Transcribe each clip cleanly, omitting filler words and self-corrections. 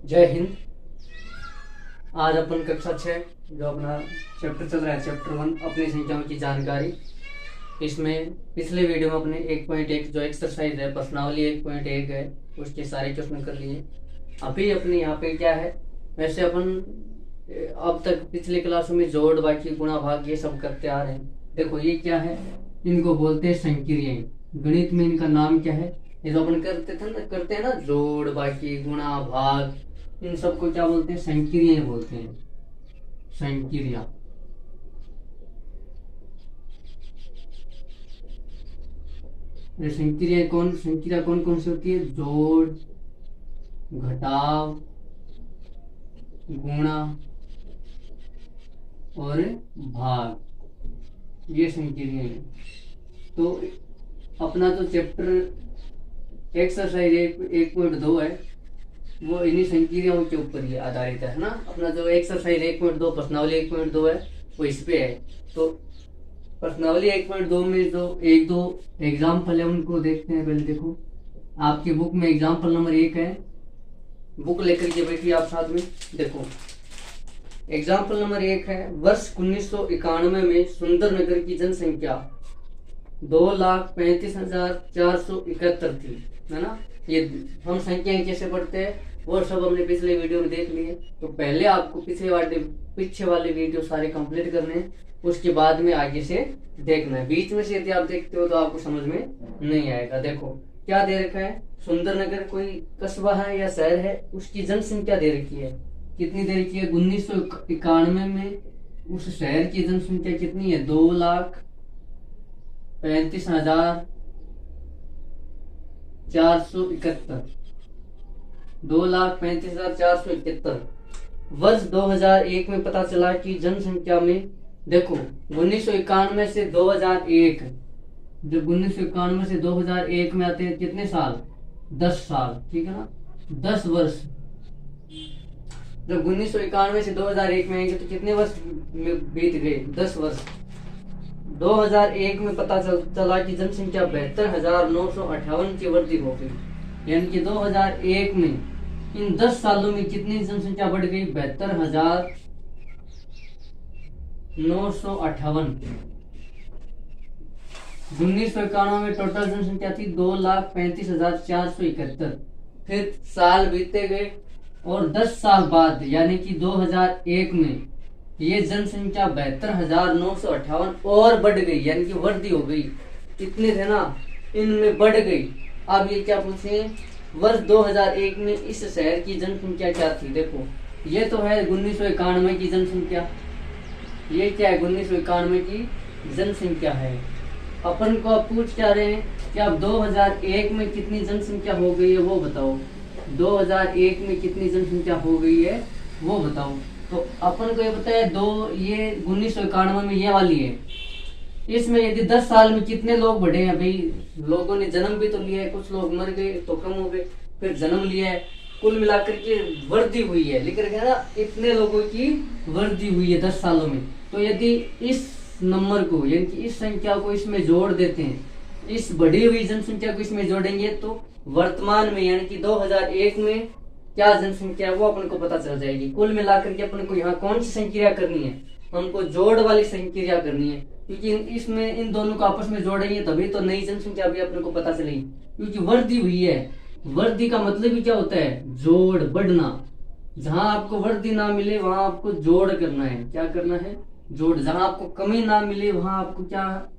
जय हिंद। आज अपन कक्षा 6 जो अपना चैप्टर चल रहा है, चैप्टर 1 अपनी संख्याओं की जानकारी। इसमें पिछले वीडियो में अपने 1.1 जो एक्सरसाइज है, प्रश्नावली 1.1 है, उसके सारे क्वेश्चन कर लिए। अभी अपने यहाँ पे क्या है, वैसे अपन अब तक पिछले क्लासों में जोड़, बाकी, गुणा, भाग ये सब करते आ रहे हैं। देखो ये क्या है, इनको बोलते हैं संक्रियाएं। गणित में इनका नाम क्या है, ये जो अपन करते हैं ना, जोड़, बाकी, गुणा, भाग, इन सबको क्या बोलते हैं, संक्रियाएं बोलते हैं। संक्रिया। संक्रिया कौन कौन सी होती है? जोड़, घटाव, गुणा और भाग, ये संक्रियाएं हैं। तो अपना जो चैप्टर एक्सरसाइज 1.2 है वो इन्हीं संक्रियाओं के ऊपर ही आधारित है ना। अपना जो एक्सरसाइज 1.2 प्रश्नावली 1.2 है वो इस पे है। तो प्रश्नावली 1.2 में जो एक दो एग्जाम्पल है उनको देखते हैं। पहले देखो, आपकी बुक में एग्जाम्पल नंबर 1 है, बुक लेकर के बैठिए आप साथ में। देखो एग्जाम्पल नंबर 1 है, वर्ष 1991 में सुंदरनगर की जनसंख्या 2,35,471 थी, है ना। ये हम संख्याएं कैसे पढ़ते हैं वो सब हमने पिछले वीडियो में देख लिए। तो पहले आपको पीछे वाले वीडियो सारे कंप्लीट करने हैं, उसके बाद में आगे से देखना है। बीच में से यदि आप देखते हो तो आपको समझ में नहीं आएगा। देखो क्या दे रखा है, सुंदरनगर कोई कस्बा है या शहर है, उसकी जनसंख्या दे रखी है। कितनी दे रखी है? 1991 में उस शहर की जनसंख्या कितनी है? 2,35,471। 2,35,471। वर्ष 2001 में पता चला कि जनसंख्या में, देखो 1991 से 2001, जब 1991 से 2001 में आते हैं कितने साल? 10 साल, ठीक है ना, 10 वर्ष। जब 1991 से 2001 में आएंगे तो कितने वर्ष बीत गए? 10 वर्ष। 2001 में पता चला कि जनसंख्या 72,958 की वृद्धि हो गई। यानी कि 2001 में इन 10 सालों में कितनी जनसंख्या बढ़ गई? 72,958। 1991 में टोटल जनसंख्या थी 2,35,471। फिर साल बीते गए और 10 साल बाद यानी कि 2001 में ये जनसंख्या 72,958 और बढ़ गई, यानी कि वृद्धि हो गई। कितने थे ना, इनमें बढ़ गई। अब ये क्या पूछे, वर्ष 2001 में इस शहर की जनसंख्या क्या थी? देखो ये तो है 1991 की जनसंख्या। ये क्या है? 1991 की जनसंख्या है। अपन को अब पूछ क्या रहे हैं कि अब 2001 में कितनी जनसंख्या हो गई है वो बताओ। 2001 में कितनी जनसंख्या हो गई है वो बताओ। तो अपन को ये पता है, ये 1991 में ये वाली है। इसमें यदि 10 साल में कितने लोग बढ़े हैं? भाई लोगों ने जन्म भी तो लिया है, कुछ लोग मर गए तो कम हो गए, फिर जन्म लिया है, कुल मिलाकर के वृद्धि हुई है। लिख रखे ना, इतने लोगों की वृद्धि हुई है 10 सालों में। तो यदि इस नंबर को, यानी कि इस संख्या को इसमें जोड़ देते हैं, इस बढ़ी हुई जनसंख्या को इसमें जोड़ेंगे तो वर्तमान में यानी कि 2001 में क्या जनसंख्या है वो अपन को पता चल जाएगी। कुल मिलाकर के अपन को यहाँ कौन सी संक्रिया करनी है? हमको जोड़ वाली संक्रिया करनी है, क्योंकि इसमें इन दोनों को आपस में जोड़ेंगे तभी तो नई जनसंख्या भी अपने को पता चलेगी। क्योंकि वृद्धि हुई है, वृद्धि का मतलब ही क्या होता है? जोड़, बढ़ना। जहां आपको वृद्धि ना मिले वहां आपको जोड़ करना है। क्या करना है? जोड़। जहां आपको कमी ना मिले वहां आपको क्या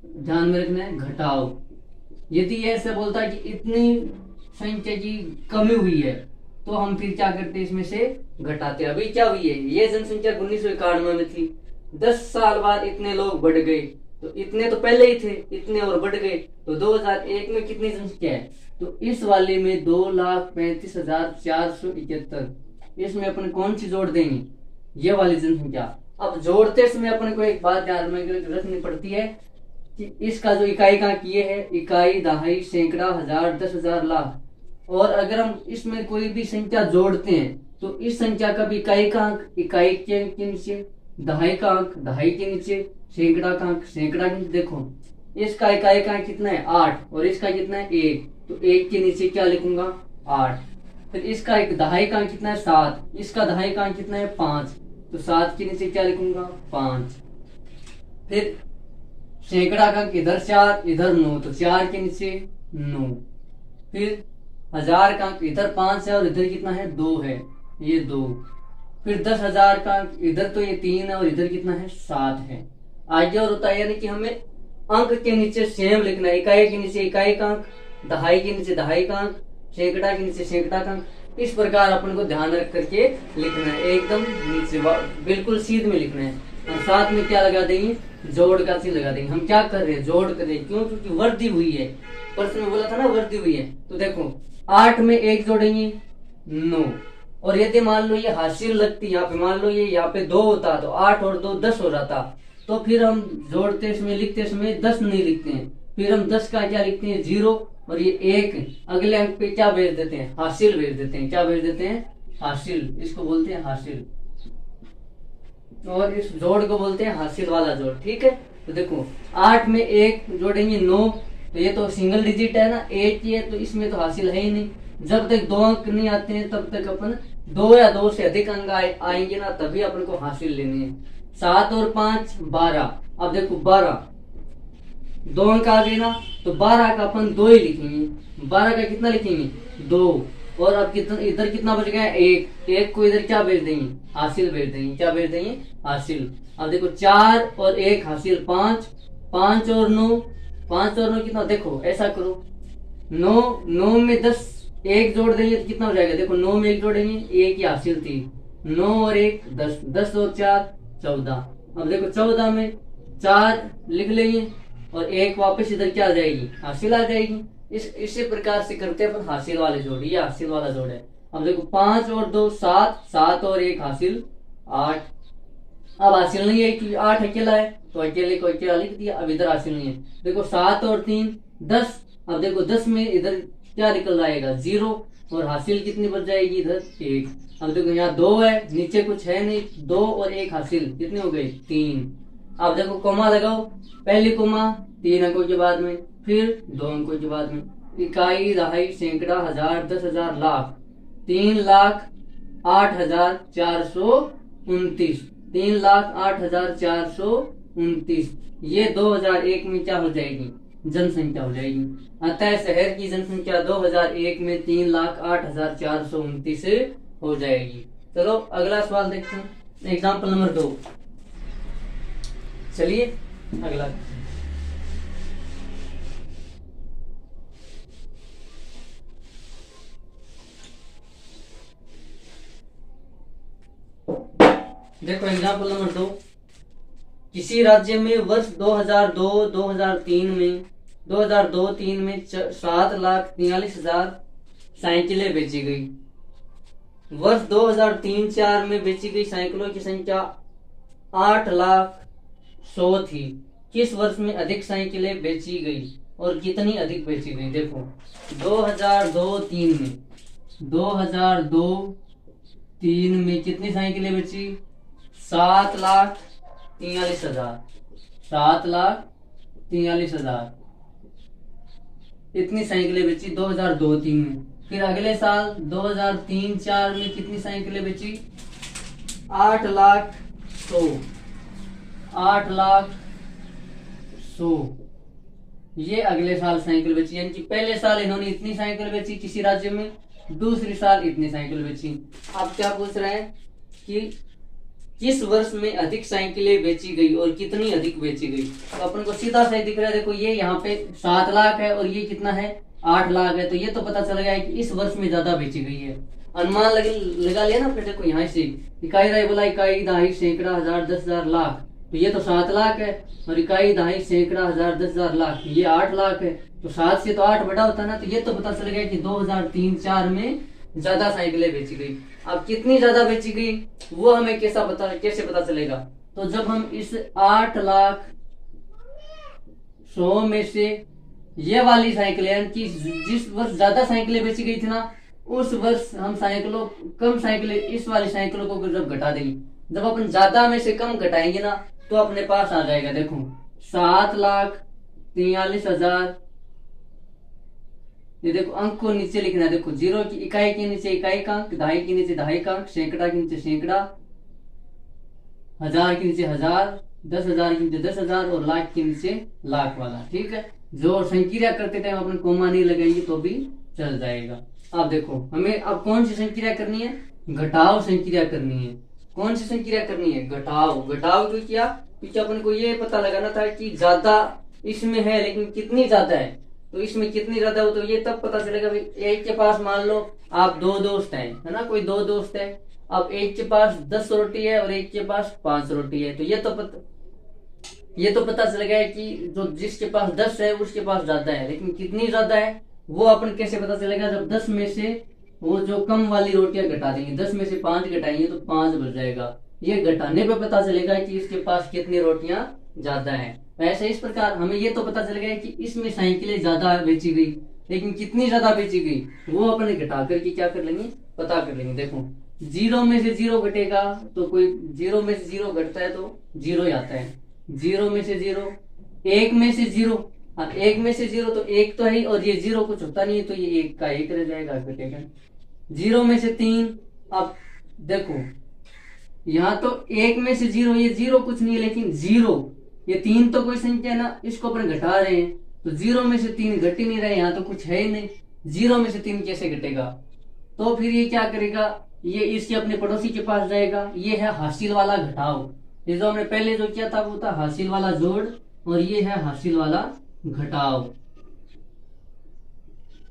ध्यान में रखना है? घटाव। यदि ऐसे बोलता है कि इतनी संख्या की कमी हुई है तो हम फिर क्या करते हैं? इसमें से घटाते। अभी क्या हुई है, ये जनसंख्या 1991 में थी, 10 साल बाद इतने लोग बढ़ गए, तो इतने तो पहले ही थे, इतने और बढ़ गए, तो 2001 में कितनी जनसंख्या है? तो इस वाले में 2,35,471। इसमें अपन कौन सी जोड़ देंगे? ये वाली जनसंख्या। अब जोड़ते समय अपन को एक बात ध्यान में रखनी पड़ती है कि इसका जो इकाई का किए है, इकाई, दहाई, सैकड़ा, हजार, 10,000, लाख। और अगर हम इसमें कोई भी संख्या जोड़ते हैं तो इस संख्या का भी इकाई का अंक इकाई के नीचे, दहाई का अंक दहाई के नीचे, सैकड़ा का अंक सैकड़ा के नीचे। देखो इसका इकाई का कितना है? 8 और इसका कितना है? 1। तो 1 के नीचे क्या लिखूंगा? 8। फिर इसका एक दहाई का अंक कितना है 7, इसका दहाई का अंक कितना है 5, तो 7 के नीचे क्या लिखूंगा 5। फिर सैकड़ा का अंक इधर 4 इधर 9, तो 4 के नीचे 9। फिर 1000 का अंक इधर 5 है और इधर कितना है 2 है, ये 2। फिर 10,000 का अंक इधर तो ये 3 है और इधर कितना है 7 है। आगे और होता है, यानी कि हमें अंक के नीचे सेम लिखना है, इकाई के नीचे इकाई का अंक, दहाई के नीचे दहाई का अंक, सैकड़ा के नीचे सैकड़ा का अंक। इस प्रकार अपन को ध्यान रख करके लिखना है, एकदम नीचे बिल्कुल सीध में लिखना है। और साथ में क्या लगा देंगे, जोड़ का चिन्ह लगा देंगे। हम क्या कर रहे हैं, जोड़ कर रहे हैं, क्यों, क्योंकि वृद्धि हुई है, प्रश्न में बोला था ना वृद्धि हुई है। तो देखो 8 में 1 जोड़ेंगे 9, और यदि मान लो ये हासिल लगती, यहाँ पे मान लो ये यहाँ पे 2 होता तो 8 और 2 10 हो जाता, तो फिर हम जोड़ते समय लिखते समय 10 नहीं लिखते हैं, फिर हम 10 का क्या लिखते हैं 0, और ये 1 अगले अंक पे क्या भेज देते हैं, हासिल भेज देते हैं। क्या भेज देते हैं, हासिल, इसको बोलते हैं हासिल, और इस जोड़ को बोलते हैं हासिल वाला जोड़। ठीक है, तो देखो 8 में 1 जोड़ेंगे 9, तो ये तो सिंगल डिजिट है ना, 1 ही है, तो इसमें तो हासिल है ही नहीं। जब तक 2 अंक नहीं आते हैं तब तक अपन 2 या 2 से अधिक अंक आएंगे ना, तभी अपन को हासिल लेनी है। 7 और 5 12। अब देखो 12 2 अंक आ गए ना, तो 12 का अपन 2 ही लिखेंगे। 12 का कितना लिखेंगे 2, और अब कितना इधर कितना बच गया 1, 1 को इधर क्या भेज देंगे, हासिल भेज देंगे। क्या भेज देंगे, हासिल। अब देखो 4 और 1 हासिल 5, 5 और 9, 5 और 9 कितना, देखो ऐसा करो 9 में 10 1 जोड़ देंगे तो कितना हो जाएगा, देखो 9 में 1 जोड़ेंगे 1 की हासिल थी, 9 और 1 10, 10 और 4 14। अब देखो 14 में 4 लिख लेंगे और 1 वापस इधर क्या आ जाएगी, हासिल आ जाएगी। इसी प्रकार से करते हैं अपन हासिल वाले जोड़, ये हासिल वाला जोड़ है। अब देखो 5 और 2 7, 7 और 1 हासिल 8। अब हासिल नहीं है कि 8 अकेला है, तो अकेले को अकेला लिख दिया। अब इधर हासिल नहीं है, देखो 7 और 3 10। अब देखो 10 में इधर क्या निकल आएगा 0, और हासिल कितनी बच जाएगी इधर 1। अब देखो यहाँ 2 है, नीचे कुछ है नहीं, 2 और 1 हासिल कितने हो गए 3। अब देखो कोमा लगाओ, पहली कोमा 3 अंकों के बाद में, फिर 2 अंकों के बाद में, इकाई दहाई सैकड़ा हजार 10,000 लाख, 3,08,429, 3,08,429, ये 2001 में क्या हो जाएगी, जनसंख्या हो जाएगी। अतः शहर की जनसंख्या 2001 में 3,08,429 हो जाएगी। चलो अगला सवाल देखते हैं, एग्जाम्पल नंबर 2। चलिए अगला, देखो एग्जाम्पल नंबर 2। किसी राज्य में वर्ष 2002-3 में 7,43,000 साइकिलें बेची गई। वर्ष 2003-4 में बेची गई साइकिलों की संख्या 8,00,100 थी। किस वर्ष में अधिक साइकिलें बेची गई और कितनी अधिक बेची गई। देखो 2002-3 में कितनी साइकिलें बेची, 7,43,000, 7,43,000 इतनी साइकिलें बेची 2002-3 में। फिर अगले साल 2003-4 में कितनी साइकिलें बेची, 8,00,100, 8,00,100 ये अगले साल साइकिल बेची। यानी कि पहले साल इन्होंने इतनी साइकिल बेची किसी राज्य में, दूसरी साल इतनी साइकिल बेची। अब क्या पूछ रहे हैं कि किस वर्ष में अधिक साइकिलें बेची गई और कितनी अधिक बेची गई। तो अपन को सीधा सही दिख रहा है, देखो ये यहाँ पे 7 लाख है और ये कितना है 8 लाख है, तो ये तो पता चल गया कि इस वर्ष में ज्यादा बेची गई है। अनुमान लगा लिया ना अपने, देखो यहाँ से इकाई दहाई बोला, इकाई दहाई सैकड़ा हजार 10,000 लाख, तो ये तो 7 लाख है, और इकाई दहाई सैकड़ा हजार 10,000 लाख ये 8 लाख है, तो 7 से तो 8 बड़ा होता है ना, तो ये तो पता चल गया कि 2003-4 में ज्यादा साइकिलें बेची गई। अब कितनी ज्यादा बेची गई वो हमें कैसे पता चलेगा, तो जब हम इस 8,00,100 में से ये वाली साइकिलें कि जिस वर्ष ज्यादा साइकिलें बेची गई थी ना, उस वर्ष हम कम साइकिलें इस वाली साइकिलों को जब घटा देंगे, जब अपन ज्यादा में से कम घटाएंगे ना, तो अपने पास आ जाएगा देखो 7,43,000 ये देखो अंक को नीचे लिखना है, देखो 0 की इकाई के नीचे इकाई का अंक, दहाई के नीचे दहाई का अंक, सैकड़ा के नीचे सैकड़ा, 1000 के नीचे 1000, 10,000 के नीचे 10,000 और लाख के नीचे लाख वाला। ठीक है, जो संक्रिया करते टाइम अपन कोमा नहीं लगाएंगे तो भी चल जाएगा। अब देखो हमें अब कौन सी संक्रिया करनी है, घटाव संक्रिया करनी है। कौन सी संक्रिया करनी है, घटाव। घटाव क्यों किया, क्योंकि अपन को ये पता लगाना था कि ज्यादा इसमें है लेकिन कितनी ज्यादा है, तो इसमें कितनी ज्यादा हो तो ये तब पता चलेगा। भाई एक के पास मान लो आप 2 दोस्त हैं, है ना, कोई 2 दोस्त है, अब एक के पास 10 रोटी है और एक के पास 5 रोटी है, तो ये तो पता चल गया है कि जो जिसके पास 10 है उसके पास ज्यादा है, लेकिन कितनी ज्यादा है वो अपन कैसे पता चलेगा, जब 10 में से वो जो कम वाली रोटियां घटा देंगे, 10 में से 5 घटाएंगे तो 5 बच जाएगा। ये घटाने पे पता चलेगा कि इसके पास कितनी रोटियां ज्यादा है। वैसे इस प्रकार हमें ये तो पता चल गया कि इसमें साइकिलें ज्यादा बेची गई, लेकिन कितनी ज्यादा बेची गई वो अपने घटा करके क्या कर लेंगे, पता कर लेंगे। देखो 0 में से 0 घटेगा तो कोई 0 में से 0 घटता है तो 0 ही आता है, 0 में से 0, 1 में से 0, अब 1 में से 0 तो 1 तो है और ये 0 कुछ होता नहीं है तो ये 1 का 1 रह जाएगा, घटेगा। 0 में से 3, अब देखो यहाँ तो 1 में से 0, ये 0 कुछ नहीं है लेकिन 0, ये 3 तो कोई संख्या है ना, इसको अपन घटा रहे हैं तो 0 में से 3 घट ही नहीं रहे, यहाँ तो कुछ है ही नहीं, 0 में से 3 कैसे घटेगा, तो फिर ये क्या करेगा, ये इसके अपने पड़ोसी के पास जाएगा। ये है हासिल वाला घटाव, ये जो हमने पहले जो किया था वो था हासिल वाला जोड़ और ये है हासिल वाला घटाव।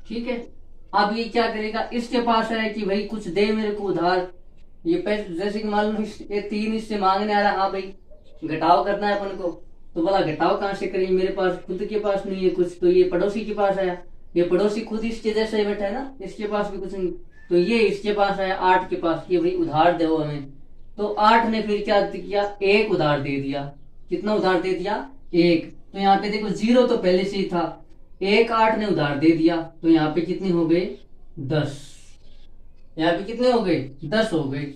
ठीक है, अब ये क्या करेगा, इसके पास है कि भाई कुछ दे मेरे को उधार, ये पैसे जैसे कि मान लो ये 3 इससे मांगने आ रहा है, हाँ भाई घटाव करना है अपन को, तो बोला घटाव कहाँ से करेंगे, मेरे पास खुद के पास नहीं है कुछ, तो ये पड़ोसी के पास आया, ये पड़ोसी खुद इसके जैसे ही बैठा है ना, इसके पास भी कुछ नहीं, तो ये इसके पास आया 8 के पास कि भाई उधार दो हमें, तो 8 ने फिर क्या किया, 1 उधार दे दिया। कितना उधार दे दिया, 1। तो यहाँ पे देखो 0 तो पहले से ही था, 1 8 ने उधार दे दिया, तो यहाँ पे कितने हो गए, 10। यहाँ पे कितने हो गए, 10 हो गए।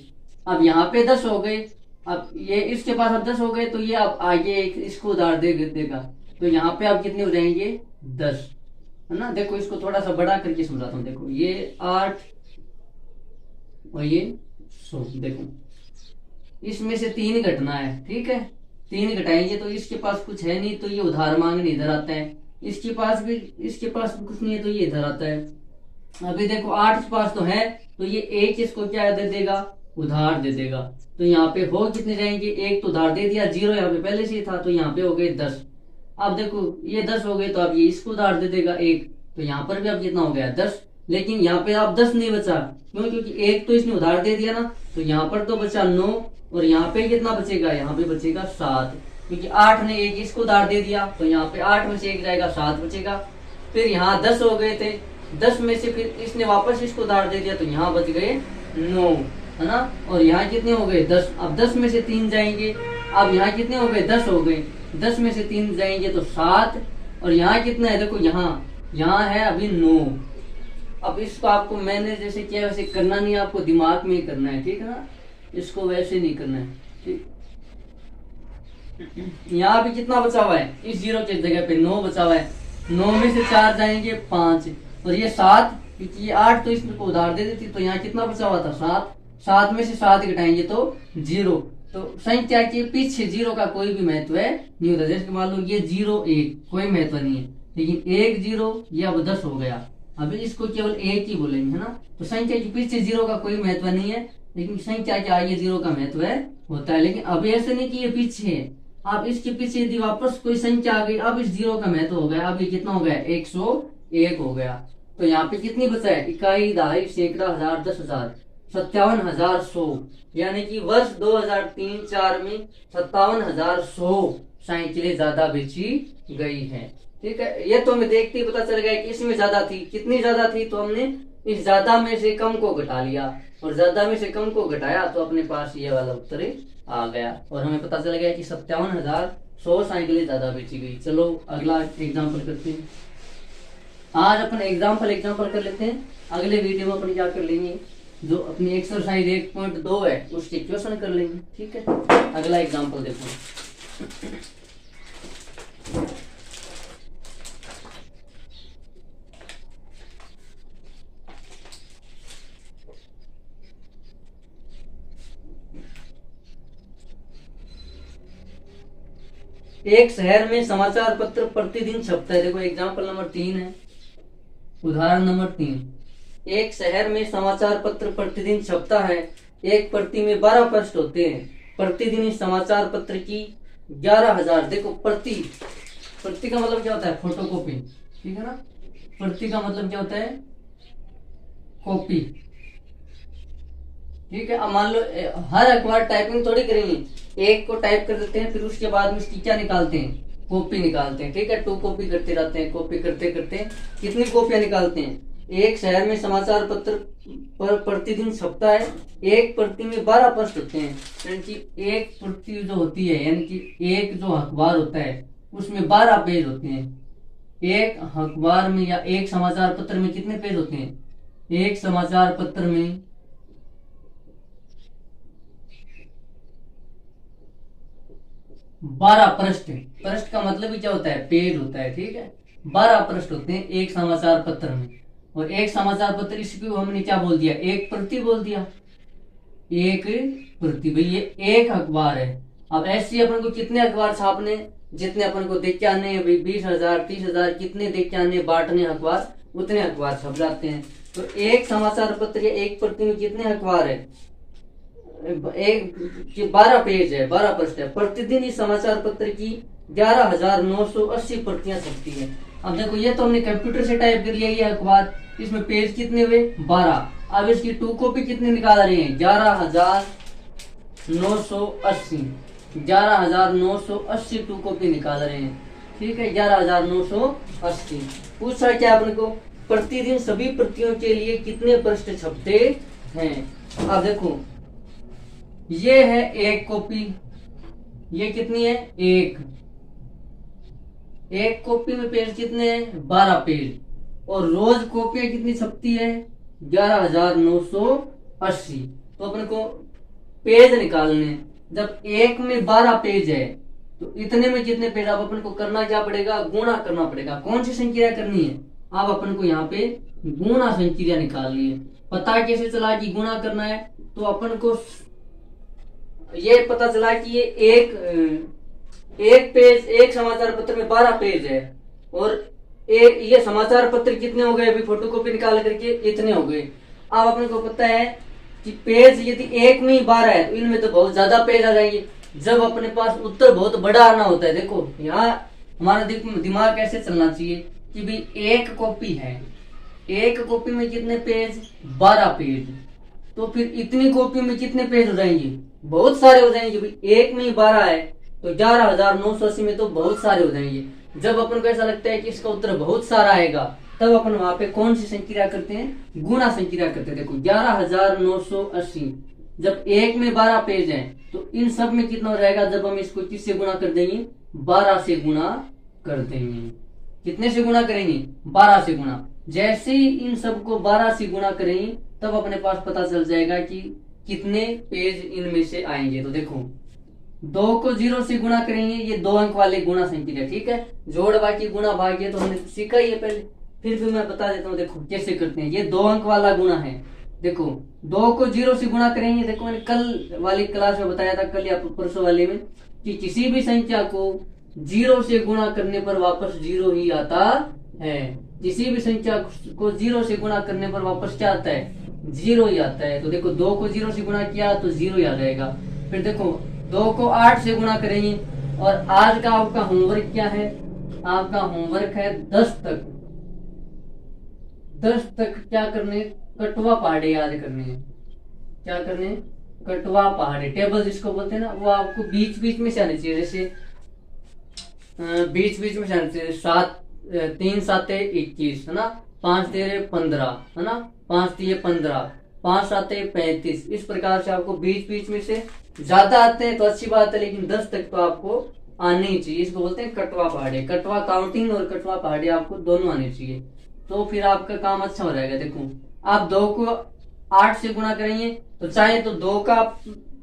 अब यहाँ पे 10 हो गए, अब ये इसके पास अब 10 हो गए, तो ये अब आगे इसको उधार देगा, तो यहाँ पे अब कितने हो जाएंगे, 10, है ना। देखो इसको थोड़ा सा बड़ा करके समझाता हूँ, देखो ये 8 और ये 100, देखो इसमें से 3 घटना है, ठीक है, 3 घटाएंगे तो इसके पास कुछ है नहीं तो ये उधार मांगने इधर आता है, इसके पास भी कुछ नहीं है तो ये इधर आता है। अभी देखो 8 के पास तो है तो ये 1 इसको क्या दे देगा, उधार दे देगा, तो यहाँ पे हो कितने जाएंगे, 1 तो उधार दे दिया, 0 यहाँ पे पहले से ही था तो यहाँ पे हो गए 10। अब देखो ये 10 हो गए तो अब ये इसको उधार दे देगा 1, तो यहाँ पर भी अब कितना हो गया, 10। लेकिन यहाँ पे अब 10 नहीं बचा, क्यों, क्योंकि 1 तो इसने उधार दे दिया ना, तो यहाँ पर तो बचा 9 और यहाँ पे कितना बचेगा, यहाँ पे बचेगा 7, क्योंकि 8 ने 1 इसको उधार दे दिया, तो यहाँ पे 8 में से 1 जाएगा, 7 बचेगा। फिर यहाँ 10 हो गए थे, 10 में से फिर इसने वापस इसको उधार दे दिया, तो यहाँ बच गए 9, है ना। और यहाँ कितने हो गए, 10। अब 10 में से 3 जाएंगे, अब यहाँ कितने हो गए, 10 हो गए, 10 में से 3 जाएंगे तो 7, और यहाँ कितना है, देखो यहाँ है अभी 9। अब इसको आपको मैंने जैसे किया वैसे करना नहीं, आपको दिमाग में ही करना है, ठीक है ना, इसको वैसे नहीं करना है, ठीक। यहाँ पे कितना बचा हुआ है, इस 0 की जगह पे 9 बचा हुआ है, 9 में से 4 जाएंगे 5 और ये 7, क्योंकि ये 8 तो इसको उधार दे देती, तो यहाँ कितना बचा हुआ था, 7। 7 में से 7 घटाएंगे तो 0, तो संख्या के पीछे 0 का कोई भी महत्व नहीं होता। जैसे मान लो ये 0 1 कोई महत्व नहीं है, लेकिन 1 0 ये अब 10 हो गया, अभी इसको केवल 1 ही बोलेंगे, है ना। तो संख्या के पीछे 0 का कोई महत्व नहीं है, लेकिन संख्या के आगे 0 का महत्व होता है। लेकिन अभी ऐसे नहीं कि ये पीछे है, अब इसके पीछे यदि वापस कोई संख्या आ गई, अब इस 0 का महत्व हो गया, अब ये कितना हो गया, 101 हो गया। तो यहाँ पे कितनी बचा है, इकाई, दहाई, सैकड़ा, 1000, 10,000, 57,100, यानी कि वर्ष 2003-4 में 57,100 साइकिलें ज्यादा बेची गई है। ठीक है, ये तो हमें देखते ही पता चल गया कि इसमें ज्यादा थी। कितनी ज्यादा थी, तो हमने इस ज्यादा में से कम को घटा लिया और ज्यादा में से कम को घटाया तो अपने पास ये वाला उत्तर आ गया और हमें पता चल गया कि 57,100 साइकिलें ज्यादा बेची गई। चलो अगला एग्जाम्पल करते हैं। आज अपन एग्जाम्पल कर लेते हैं। अगले वीडियो में अपन क्या कर लेंगे, जो अपनी एक्सरसाइज 1.2 है उसके क्वेश्चन कर लेंगे। ठीक है, अगला एग्जाम्पल देखो। एक शहर में समाचार पत्र प्रतिदिन छपता है। देखो एग्जाम्पल नंबर 3 है, उदाहरण नंबर 3। एक शहर में समाचार पत्र प्रतिदिन छपता है। एक प्रति में 12 पृष्ठ होते हैं। प्रतिदिन इस समाचार पत्र की 11,000, देखो प्रति का मतलब क्या होता है, फोटोकॉपी, ठीक है ना। प्रति का मतलब क्या होता है, कॉपी, ठीक है। अब मान लो हर अखबार टाइपिंग थोड़ी करेंगे, एक को टाइप कर देते हैं, फिर उसके बाद में इसकी क्या निकालते हैं, कॉपी निकालते हैं, ठीक है। 2 कॉपी करते रहते हैं, कॉपी करते करते कितनी कॉपियां निकालते हैं। एक शहर में समाचार पत्र पर प्रतिदिन छपता है। एक प्रति में 12 पृष्ठ होते हैं, यानी कि एक प्रति जो होती है, यानी कि एक जो अखबार होता है उसमें 12 पेज होते हैं। एक अखबार में या एक समाचार पत्र में कितने पेज होते हैं, एक समाचार पत्र में 12 पृष्ठ। पृष्ठ का मतलब ही क्या होता है, पेज होता है, ठीक है। 12 पृष्ठ होते हैं एक समाचार पत्र में। और एक समाचार पत्र, इसको हमने क्या बोल दिया, एक प्रति बोल दिया, एक प्रति, भाई ये एक अखबार है। अब ऐसे अपन को कितने अखबार छापने, जितने अपन को देख के आने, भाई 20,000 30,000 कितने देख के आने, बांटने अखबार, उतने अखबार छप जाते हैं। तो एक समाचार पत्र या एक प्रति में कितने अखबार है, एक 12 पेज है, 12 पृष्ठ है। प्रतिदिन इस समाचार पत्र की 11,980 प्रतियां छपती है। अब देखो ये तो हमने कंप्यूटर से टाइप कर लिया ये अखबार, इसमें पेज कितने हुए, 12। अब इसकी 2 कॉपी कितने निकाल रहे हैं, 11,980, 11,980 2 कॉपी निकाल रहे हैं, ठीक है। 11,980। पूछा क्या अपन को, प्रतिदिन सभी प्रतियों के लिए कितने पृष्ठ छपते हैं। अब देखो ये है एक कॉपी, ये कितनी है, एक कॉपी में पेज कितने हैं, 12 पेज। और रोज कॉपियां कितनी छपती है, 11,980। तो अपने को पेज निकालने, जब एक में 12 पेज है तो इतने में कितने पेज, अब अपन को करना क्या पड़ेगा, गुणा करना पड़ेगा। कौन सी संख्या करनी है, अब अपन को यहाँ पे गुणा संख्या निकालनी है। पता कैसे चला कि गुणा करना है, तो अपन को ये पता चला कि ये एक पेज, एक समाचार पत्र में 12 पेज है, और ये समाचार पत्र कितने हो गए, अभी फोटोकॉपी निकाल करके इतने हो गए। अब अपने को पता है कि पेज यदि एक में ही 12 है तो इनमें तो बहुत ज्यादा पेज आ जाएंगे। जब अपने पास उत्तर बहुत बड़ा आना होता है, देखो यहाँ हमारा दिमाग कैसे चलना चाहिए कि भाई एक कॉपी है, एक कॉपी में कितने पेज, 12 पेज। तो फिर इतनी कॉपी में कितने पेज हो जाएंगे, बहुत सारे हो जाएंगे। भाई एक में ही 12 है तो 11,980 में तो बहुत सारे हो जाएंगे। जब अपन को ऐसा लगता है कि इसका उत्तर बहुत सारा आएगा, तब अपन वहां पे कौन सी संक्रिया करते हैं, गुणा संक्रिया करते हैं। देखो 11,980, जब एक में 12 पेज है तो इन सब में कितना हो जाएगा, जब हम इसको किससे गुणा कर देंगे, 12 से गुणा कर देंगे। कितने से गुणा करेंगे, 12 से गुणा। जैसे ही इन सबको 12 से गुणा करेंगे तब अपने पास पता चल जाएगा कि कितने पेज इनमें से आएंगे। तो देखो 2 को 0 से गुणा करेंगे, ये 2 अंक वाले गुणा संख्या, ठीक है। जोड़ बाकी गुणा भाग्य तो हमने सीखा ही है पहले, फिर भी मैं बता देता हूँ। देखो कैसे करते हैं, ये 2 अंक वाला गुणा है। देखो 2 को 0 से गुणा करेंगे, देखो मैंने कल वाली क्लास में बताया था, कल या परसों वाले में, कि किसी भी संख्या को 0 से गुणा करने पर वापस 0 ही आता है। किसी भी संख्या को 0 से गुणा करने पर वापस क्या आता है, 0 ही आता है। तो देखो 2 को 0 से गुणा किया तो 0 ही आ जाएगा। फिर देखो 2 को 8 से गुणा करेंगे, और आज का आपका होमवर्क क्या है, आपका होमवर्क है 10 तक। 10 तक क्या करने, कटवा पहाड़े याद करने हैं। क्या करने, कटवा पहाड़े, टेबल जिसको बोलते हैं ना, वो आपको बीच बीच में से आने चाहिए। जैसे बीच बीच में से आने चाहिए। 3 7 21 है ना, 5 13 15 है ना, 5 3 15, 5 7 35। इस प्रकार से आपको बीच बीच में से ज्यादा आते हैं तो अच्छी बात है, लेकिन 10 तक तो आपको आने ही चाहिए। इसको बोलते हैं कटवा पहाड़े। कटवा काउंटिंग और कटवा पहाड़े आपको दोनों आने चाहिए, तो फिर आपका काम अच्छा हो जाएगा। देखो आप 2 को 8 से गुणा करेंगे तो चाहे तो 2 का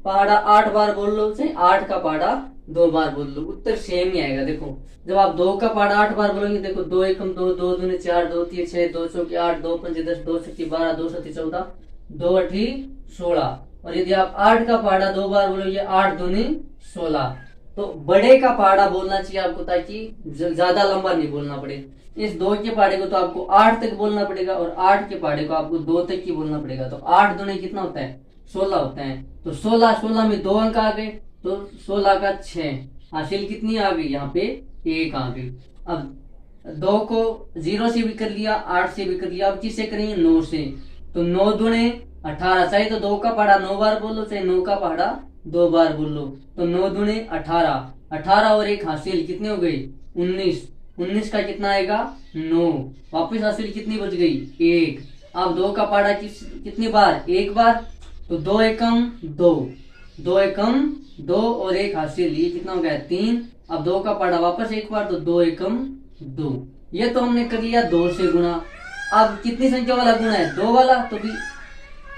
पहाड़ा 8 बार बोल लो, चाहे 8 का पहाड़ा 2 बार बोल लो, उत्तर सेम ही आएगा। देखो जब आप 2 का पहाड़ा 8 बार बोलोगे, देखो 2 एकम 2, 2 दूनी 4, 2 3 6, 2 चौके 8, 2 पंजे 10, 2 छक्के 12, 2 सत्ती 14, 2 अठी 16। और यदि आप 8 का पहाड़ा 2 बार बोलोगे, 8 दूनी 16। तो बड़े का पहाड़ा बोलना चाहिए आपको, ताकि ज्यादा लंबा नहीं बोलना पड़े। इस 2 के पहाड़े को तो आपको 8 तक बोलना पड़ेगा, और 8 के पहाड़े को आपको 2 तक ही बोलना पड़ेगा। तो 8 दूने कितना होता है, 16 होता है। तो 16 में 2 अंक आ गए, तो 16 का 6, हासिल कितनी आ गई, यहाँ पे 1 आ गई। अब 2 को 0 से भी कर लिया, 8 से भी कर लिया, अब किससे करेंगे, 9 से। तो 9 दूने 18, चाहे तो 2 का पहाड़ा 9 बार बोलो, चाहे 9 का पहाड़ा 2 बार बोलो। तो 9 दूने 18, 18 और 1 हासिल कितने हो गई, 19, 19 का कितना आएगा, 9, वापस हासिल कितनी बच गई, 1। अब 2 का पहाड़ा कितनी बार, 1 बार, तो 2 एकम 2, 2 एकम 2 और 1 हासिल, ये कितना हो गया, 3। अब 2 का पहाड़ा वापस 1 बार, तो 2 एकम 2। ये तो हमने कर लिया 2 से गुणा। अब कितनी संख्या वाला गुणा है, 2 वाला, तो भी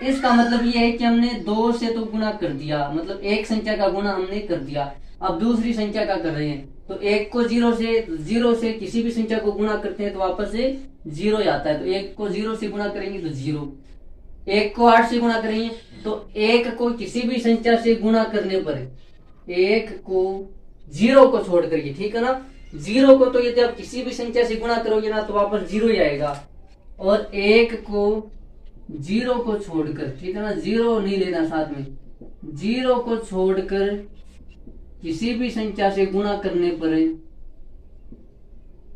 इसका मतलब ये है कि हमने 2 से तो गुणा कर दिया, मतलब एक संख्या का गुणा हमने कर दिया। अब दूसरी संख्या का कर रहे हैं, तो 1 को 0 से किसी भी संख्या को गुणा करते हैं तो वापस से 0 आता है। तो 1 को 0 से गुणा करेंगे तो 0, 1 को 8 से गुणा करेंगे, तो 1 को किसी भी संख्या से गुणा करने पर, 1 को 0 को छोड़ करके, ठीक है ना, 0 को तो यदि आप किसी भी संख्या से गुणा करोगे ना तो वापस 0 ही आएगा। और 1 को 0 को छोड़कर, ठीक है ना, 0 नहीं लेना साथ में, 0 को छोड़कर किसी भी संख्या से गुणा करने पर,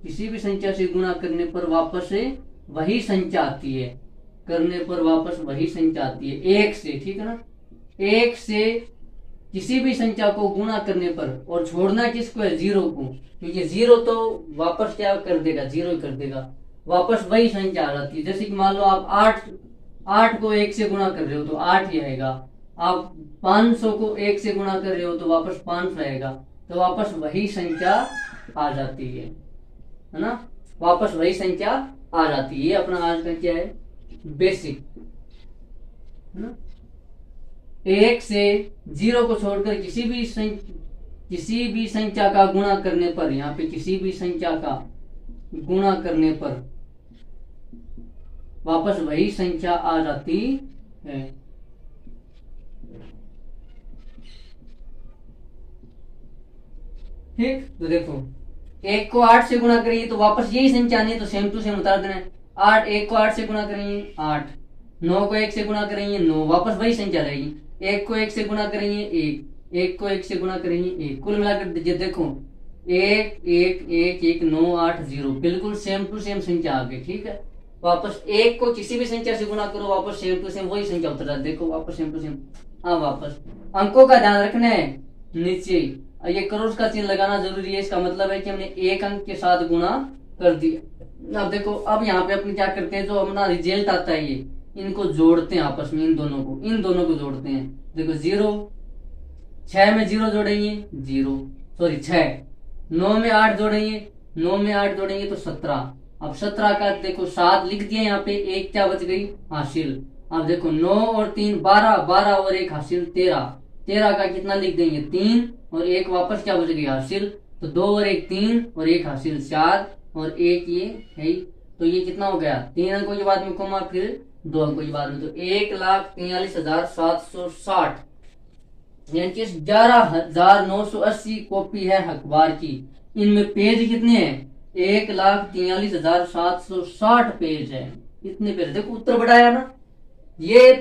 किसी भी संख्या से गुणा करने पर वापस से वही संख्या आती है, करने पर वापस वही संख्या आती है 1 से, ठीक है ना। 1 से किसी भी संख्या को गुणा करने पर, और छोड़ना किसको है, 0 को, क्योंकि 0 तो वापस क्या कर देगा, 0 ही कर देगा, वापस वही संख्या आ जाती है। जैसे कि मान लो आप 8 को 1 से गुणा कर रहे हो तो 8 ही आएगा, आप 500 को 1 से गुणा कर रहे हो तो वापस 500 आएगा, तो वापस वही संख्या आ जाती है ना, वापस वही संख्या आ जाती है। ये अपना आज का क्या है, बेसिक है ना। 1 से 0 को छोड़कर किसी भी संख्या का गुणा करने पर, यहाँ पे किसी भी संख्या का गुणा करने पर वापस वही संख्या आ जाती है। ठीक, तो देखो 1 को 8 से गुणा करेंगे तो वापस यही संख्या आनी है, तो सेम टू सेम उतार देना है। 1 को 8 से गुणा करेंगे 8, 9 को 1 से गुणा करेंगे 9, वापस वही संख्या रहेगी। 1 को 1 से गुणा करेंगे 1, 1 को 1 से गुणा करेंगे 1, कुल मिलाकर देखो 1 1 1 1 9 8 0, बिल्कुल सेम टू सेम संख्या आ गई। ठीक है, वापस 1 को किसी भी संख्या से गुणा करो, वापस सेम टू सेम वही संख्या उतर जाती है। देखो वापस सेम टू सेम। हाँ, वापस अंकों का ध्यान रखना है, नीचे ये करोड़ का चिन्ह लगाना जरूरी है। इसका मतलब है कि हमने एक अंक के साथ गुणा कर दिया। अब देखो, अब यहाँ पे अपन क्या करते हैं, जो अपना रिजल्ट आता है ये, इनको जोड़ते हैं आपस में, इन दोनों को जोड़ते हैं। देखो 0, 6 में 0 जोड़ेंगे 0, सॉरी 6, 9 में 8 जोड़ेंगे, 9 में 8 जोड़ेंगे तो 17। अब 17 का देखो 7 लिख दिया यहाँ पे, एक क्या बच गई, हासिल। अब देखो 9 और 3 12, 12 और 1 हासिल 13, 13 का कितना लिख देंगे 3, और 1 वापस क्या बच गई, हासिल। तो 2 और 1 3, और 1 हासिल 4, और 1 ये है। तो ये कितना हो गया, 3 अंकों के बाद में कोमा, फिर 2 अंकों के बाद में, तो 1,43,760, यानी कि 11,980 कॉपी है अखबार की। इनमें पेज कितने हैं, 1,43,760 पेज है। इतने पेज, देखो उत्तर बढ़ाया ना, ये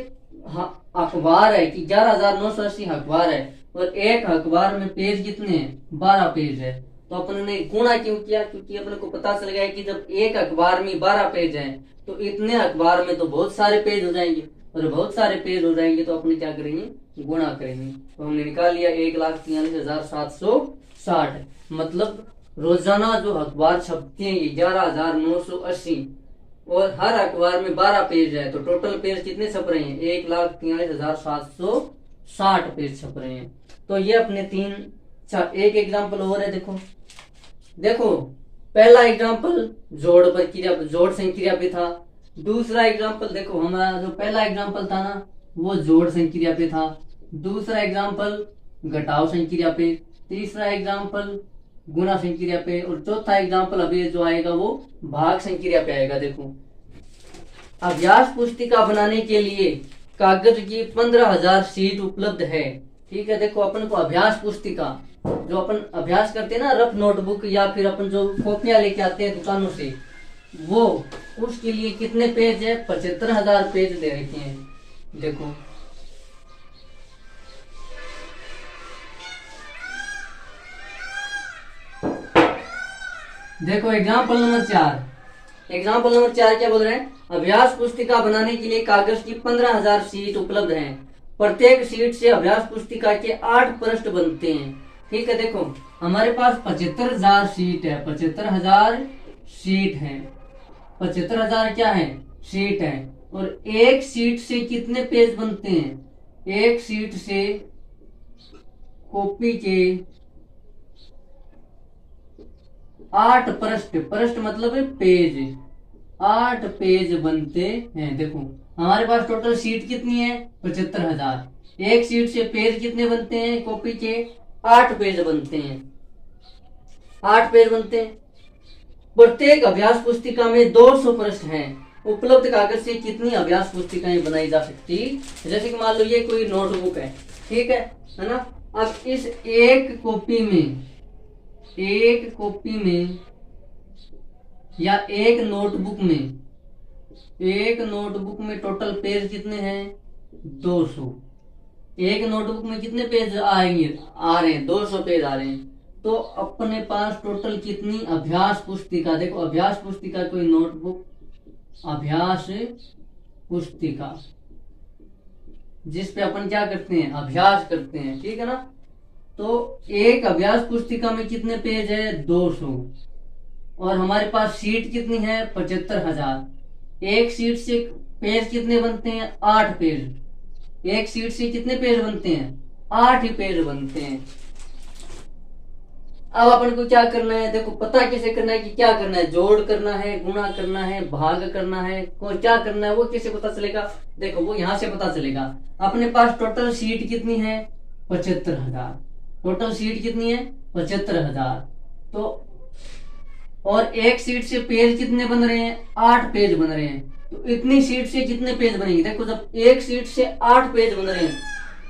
अखबार है कि 11,980 अखबार है, और एक अखबार में पेज कितने हैं, 12 पेज है। तो अपन ने गुणा क्यों किया, क्योंकि अपन को पता चल गया कि जब एक अखबार में 12 पेज हैं तो इतने अखबार में तो बहुत सारे पेज हो जाएंगे, और बहुत सारे पेज हो जाएंगे तो अपने क्या करेंगे, गुणा करेंगे। तो हमने निकाल लिया 1,43,760, मतलब रोजाना जो अखबार छपते हैं 11,980, और हर अखबार में 12 पेज है, तो टोटल पेज कितने छप रहे हैं, 1,43,760 पेज छप रहे हैं। तो ये अपने एक एग्जाम्पल और है। देखो पहला एग्जाम्पल जोड़ संक्रिया पे था। दूसरा एग्जाम्पल देखो, हमारा जो पहला एग्जाम्पल था ना, वो जोड़ संक्रिया पे था। दूसरा एग्जाम्पल घटाव संक्रिया पे, तीसरा एग्जाम्पल गुणा संक्रिया पे, और चौथा एग्जाम्पल अभी जो आएगा वो भाग संक्रिया पे आएगा। देखो, अभ्यास पुस्तिका बनाने के लिए कागज की 15,000 शीट उपलब्ध है। ठीक है। देखो अपन को अभ्यास पुस्तिका, जो अपन अभ्यास करते हैं ना, रफ नोटबुक या फिर अपन जो कॉपियां लेके आते हैं दुकानों से, वो उसके लिए कितने पेज है? 75,000 पेज दे रखे हैं। देखो देखो एग्जाम्पल नंबर 4। एग्जाम्पल नंबर 4 क्या बोल रहे हैं? अभ्यास पुस्तिका बनाने के लिए कागज की 15,000 शीट उपलब्ध हैं। प्रत्येक शीट से अभ्यास पुस्तिका के 8 पृष्ठ बनते हैं। ठीक है। देखो हमारे पास 75,000 शीट है, 75,000 शीट है, 75,000 क्या है? शीट है। और एक शीट से कितने पेज बनते हैं? एक शीट से कॉपी के 8 पृष्ठ, पृष्ठ मतलब पेज, 8 पेज बनते हैं। देखो हमारे पास टोटल शीट कितनी है? 75,000। एक शीट से पेज कितने बनते हैं? कॉपी के 8 पेज बनते हैं, 8 पेज बनते हैं। प्रत्येक अभ्यास पुस्तिका में 200 पृष्ठ हैं। उपलब्ध कागज से कितनी अभ्यास पुस्तिकाएं बनाई जा सकती? जैसे कि मान लो ये कोई नोटबुक है, ठीक है ना। अब इस एक कॉपी में या एक नोटबुक में टोटल पेज कितने हैं? 200। एक नोटबुक में कितने पेज आ रहे हैं? 200 पेज आ रहे हैं। तो अपने पास टोटल कितनी अभ्यास पुस्तिका? देखो अभ्यास पुस्तिका कोई नोटबुक, अभ्यास पुस्तिका जिस पे अपन क्या करते हैं? अभ्यास करते हैं, ठीक है ना। तो एक अभ्यास पुस्तिका में कितने पेज है? 200। और हमारे पास शीट कितनी है? 75,000। एक शीट से पेज कितने बनते हैं? 8 पेज। एक शीट से कितने पेज बनते हैं? 8 ही पेज बनते हैं। अब अपन को क्या करना है? देखो पता कैसे करना है कि क्या करना है? जोड़ करना है, गुणा करना है, भाग करना है, और क्या करना है वो कैसे पता चलेगा? देखो वो यहां से पता चलेगा। अपने पास टोटल शीट कितनी है? 75,000। टोटल शीट कितनी है? 75,000। तो और एक शीट से पेज कितने बन रहे हैं? 8 पेज बन रहे हैं। तो इतनी शीट से कितने पेज बनेंगे? देखो जब एक शीट से 8 पेज बन रहे हैं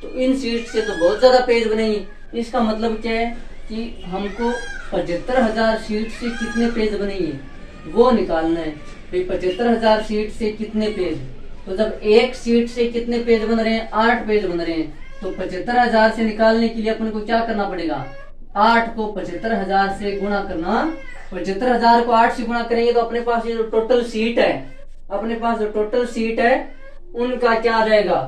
तो इन शीट से तो बहुत ज्यादा पेज बनेंगे। इसका मतलब क्या है कि हमको 75,000 शीट से कितने पेज बनेंगे वो निकालना है। तो 75,000 शीट से कितने पेज? तो जब एक शीट से कितने पेज बन रहे हैं? 8 पेज बन रहे हैं। तो 75,000 से निकालने के लिए अपन को क्या करना पड़ेगा? 8 को 75,000 से गुणा करना। 75,000 को 8 से गुणा करेंगे तो अपने पास ये जो टोटल सीट है, अपने पास जो टोटल सीट है उनका क्या आ जाएगा?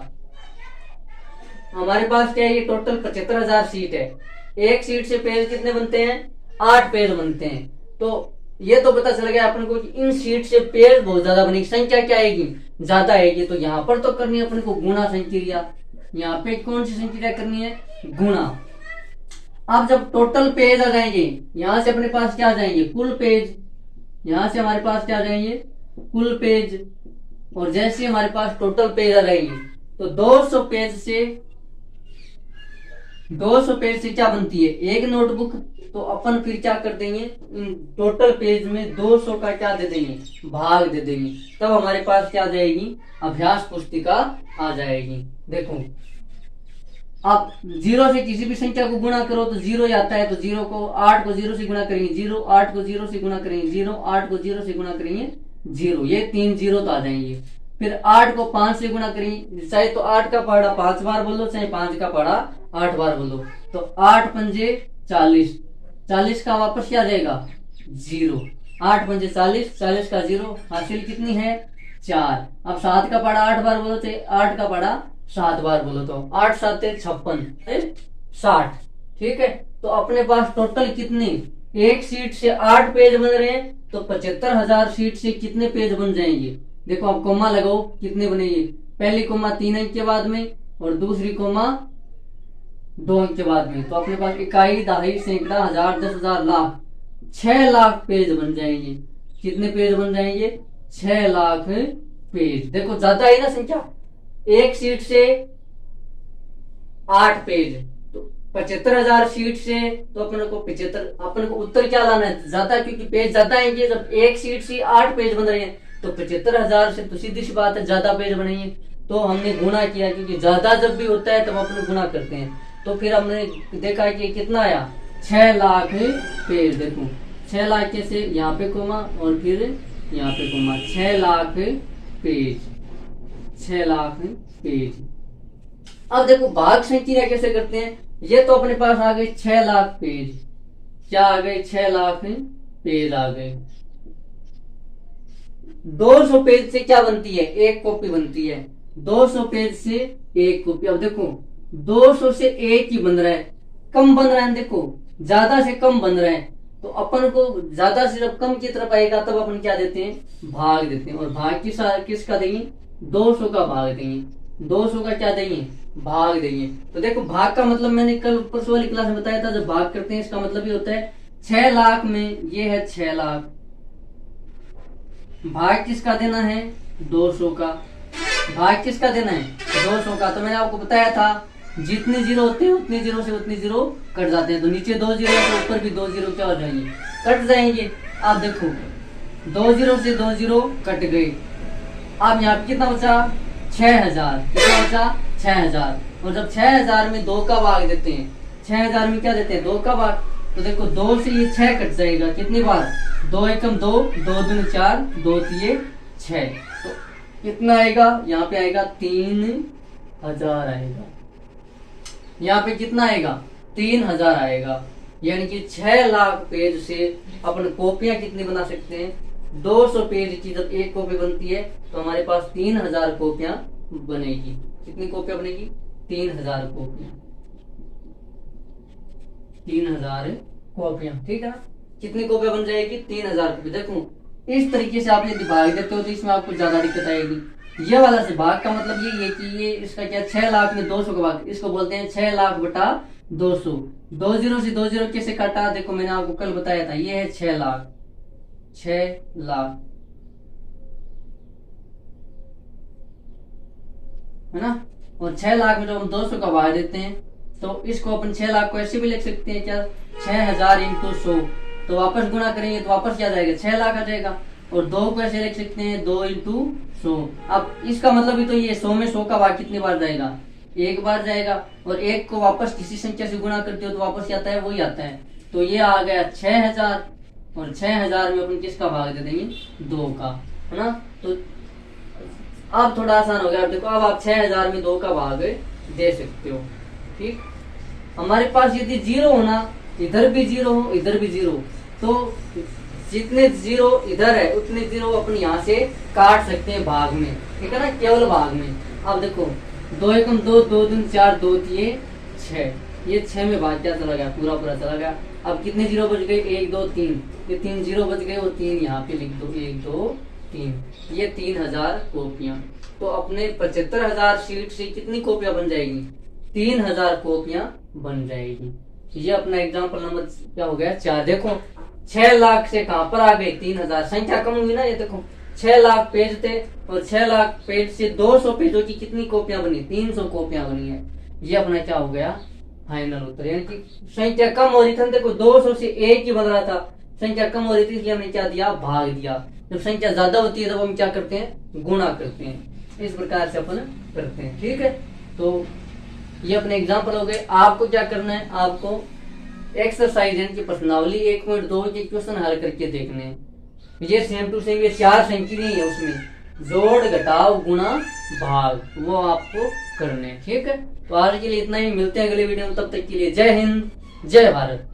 हमारे पास क्या है? ये टोटल 75,000 सीट है। एक सीट से पेज कितने बनते हैं? 8 पेज बनते हैं। तो ये तो पता चल गया अपन को कि इन सीट से पेज बहुत ज्यादा बनेगी, संख्या क्या आएगी? ज्यादा आएगी। तो यहाँ पर तो करनी है अपन को गुणा संक्रिया। यहाँ पे कौन सी संक्रिया करनी है? गुणा। अब जब टोटल पेज आ जाएंगे, यहां से अपने पास क्या आ जाएंगे? कुल पेज। यहां से हमारे पास क्या आ जाएंगे? कुल पेज। और जैसे हमारे पास टोटल पेज आ जाएंगे तो 200 पेज से क्या बनती है? एक नोटबुक। तो अपन फिर क्या कर देंगे? इन टोटल पेज में 200 का क्या दे देंगे? भाग दे देंगे। तब हमारे पास क्या आ जाएगी? अभ्यास पुस्तिका आ जाएगी। देखो आप 0 से किसी भी संख्या को गुणा करो तो 0 ही आता है। तो 8 को 0 से गुणा करेंगे 0, 8 को 0 से गुणा करेंगे 0, 8 को 0 से गुणा करेंगे 0। ये 3 0 तो आ जाएंगे। फिर 8 को 5 से गुणा करेंगे, चाहे तो 8 का पहाड़ा 5 बार बोलो, चाहे 5 का पहाड़ा 8 बार बोलो। तो 8 पंजे 40, 40 का वापस क्या आ जाएगा? 0। 8 पंजे 40, 40 का 0, हासिल कितनी है? 4। अब 7 का पहाड़ा 8 बार बोलो, चाहे 8 का पहाड़ा 7 बार बोलो। तो 8 7 56, 60। ठीक है। तो अपने पास टोटल कितने? एक सीट से 8 पेज बन रहे हैं। तो 75,000 सीट से कितने पेज बन जाएंगे? देखो आप कोमा लगाओ कितने बनेंगे? पहली कोमा 3 अंक के बाद में और दूसरी कोमा 2 अंक के बाद में। तो अपने पास इकाई, दहाई, सैकड़ा, हजार, 10,000, लाख, 6 लाख पेज बन जाएंगे। कितने पेज बन जाएंगे? 6 लाख पेज। देखो ज्यादा है ना संख्या। एक सीट से 8 पेज, तो 75,000 सीट से तो अपन को उत्तर क्या लाना है? ज्यादा, क्योंकि पेज ज्यादा आएंगे। जब एक सीट से 8 पेज बन रहे हैं तो 75,000 से तो सीधी सी बात है ज्यादा पेज बनेंगे। तो हमने गुणा किया, क्योंकि ज्यादा जब भी होता है तब अपन गुणा करते हैं। तो फिर हमने देखा कि कितना आया 6 लाख पेज। देखो 6 लाख कैसे, यहाँ पे कोमा और फिर यहाँ पे comma, 6 lakh page, 6 lakh page. अब देखो भाग संख्या कैसे करते हैं, ये तो अपने पास आ गए 6 लाख पेज, क्या आ गए 6 लाख पेज आ गए। 200 पेज से क्या बनती है, एक कॉपी बनती है। 200 पेज से एक कॉपी। अब देखो 200 से एक ही बन रहा है, कम बन रहा है, देखो ज्यादा से कम बन रहा है, तो अपन को ज्यादा से जब कम की तरफ आएगा तब अपन क्या देते हैं, भाग देते हैं। और भाग किसका देंगे, 200 का भाग देंगे, 200 का क्या देंगे, भाग देंगे। तो देखो भाग का मतलब मैंने कल परसों वाली क्लास में बताया था, जब भाग करते हैं इसका मतलब ये होता है 6 लाख में ये है 6 लाख, भाग किसका देना है, 200 का, भाग किसका देना है, 200 का। तो मैंने आपको बताया था जितने जीरो होते हैं उतने जीरो से उतने जीरो कट जाते हैं, तो नीचे 2 जीरो है तो ऊपर भी 2 जीरो क्या हो जाएंगे, कट जाएंगे। आप देखो 2 जीरो से 2 जीरो कट गए। अब यहाँ पे कितना बचा, 6000, कितना बचा 6000। और जब 6000 में 2 का भाग देते हैं, 6000 में क्या देते हैं, 2 का भाग, तो देखो 2 से ये 6 कट जाएगा, कितनी बार, 2 एकम 2, 2 दूनी 4, 2 तिये 6, तो कितना आएगा, यहाँ पे आएगा 3000 आएगा, यहाँ पे कितना आएगा 3000 आएगा। यानी कि 6 लाख पेज से अपन कॉपियां कितनी बना सकते हैं, 200 पेज की जब एक कॉपी बनती है तो हमारे पास 3000 कॉपियां बनेगी। कितनी कॉपियां बनेगी, 3000 कॉपियां, 3000 कॉपियां, ठीक है ना। कितनी कॉपियां बन जाएगी, 3000 कॉपी। देखो इस तरीके से आप यदि भाग देते हो तो इसमें आपको ज्यादा दिक्कत आएगी। ये वाला से भाग का मतलब ये है कि ये इसका क्या, 6 लाख में 200 का भाग, इसको बोलते हैं 6 लाख बटा 200। 2 जीरो से 2 जीरो कैसे काटा, देखो मैंने आपको कल बताया था, ये है 6 लाख, 6 लाख है ना। और 6 लाख में जब हम 200 का भाग देते हैं तो इसको अपन 6 लाख को ऐसे भी लिख सकते हैं क्या, 6000 इंटू 100, तो वापस गुणा करेंगे तो वापस क्या जाएगा, 6 लाख आ जाएगा। और 2 को ऐसे लिख सकते हैं 2 इंटू 100। अब इसका मतलब भी तो ये 100 में 100 का भाग कितनी बार जाएगा, एक बार जाएगा। और एक को वापस किसी संख्या से गुणा करते हो तो वापस आता है, वही आता है। तो ये आ गया 6000, और 6000 में अपन किसका भाग दे देंगे, 2 का, है ना। तो अब थोड़ा आसान हो गया। अब देखो अब आप 6000 में 2 का भाग दे सकते हो, ठीक। हमारे पास यदि जीरो होना, इधर भी जीरो हो इधर भी जीरो, तो जितने जीरो इधर है उतने जीरो अपन यहाँ से काट सकते हैं भाग में, ठीक है ना, केवल भाग में। अब देखो 2 एकम 2, 2 दूनी 4, 2 तिये 6, ये 6 में भाग क्या चला गया, पूरा पूरा चला गया। अब कितने जीरो बच गए, 1 2 3, ये 3 जीरो बच गए और 3 यहाँ पे लिख दो, 1 2 3, ये 3000 कॉपियां। तो अपने 75000 शीट से कितनी कॉपियां बन जाएगी, 3000 कॉपियां बन जाएगी। ये अपना एग्जाम्पल नंबर क्या हो गया, 4। देखो 6 लाख से कहां पर आ गए, 3000, संख्या कम हुई ना। ये देखो 6 लाख पेज थे और 6 लाख पेज से 200 पेजों की कितनी कॉपियां बनी, 300 कॉपियां बनी है। ये अपना क्या हो गया, फाइनल उत्तर। यानी कि संख्या कम हो रही थी, देखो 200 से एक ही बन रहा था, संख्या कम हो रही थी इसलिए हमने क्या दिया, भाग दिया। जब संख्या ज्यादा होती है तब हम क्या करते हैं, गुणा करते हैं। इस प्रकार से अपन करते हैं, ठीक है। तो ये अपने एग्जाम्पल हो गए। आपको क्या करना है, आपको एक्सरसाइज यानी कि प्रश्नावली 1.2 के क्वेश्चन हल करके देखने हैं। ये सेम टू सेम, ये 4 संख्या है, उसमें जोड़ घटाव गुणा भाग, वो आपको करने हैं, ठीक है। तो आज के लिए इतना ही, मिलते हैं अगले वीडियो में, तब तक के लिए जय हिंद जय भारत।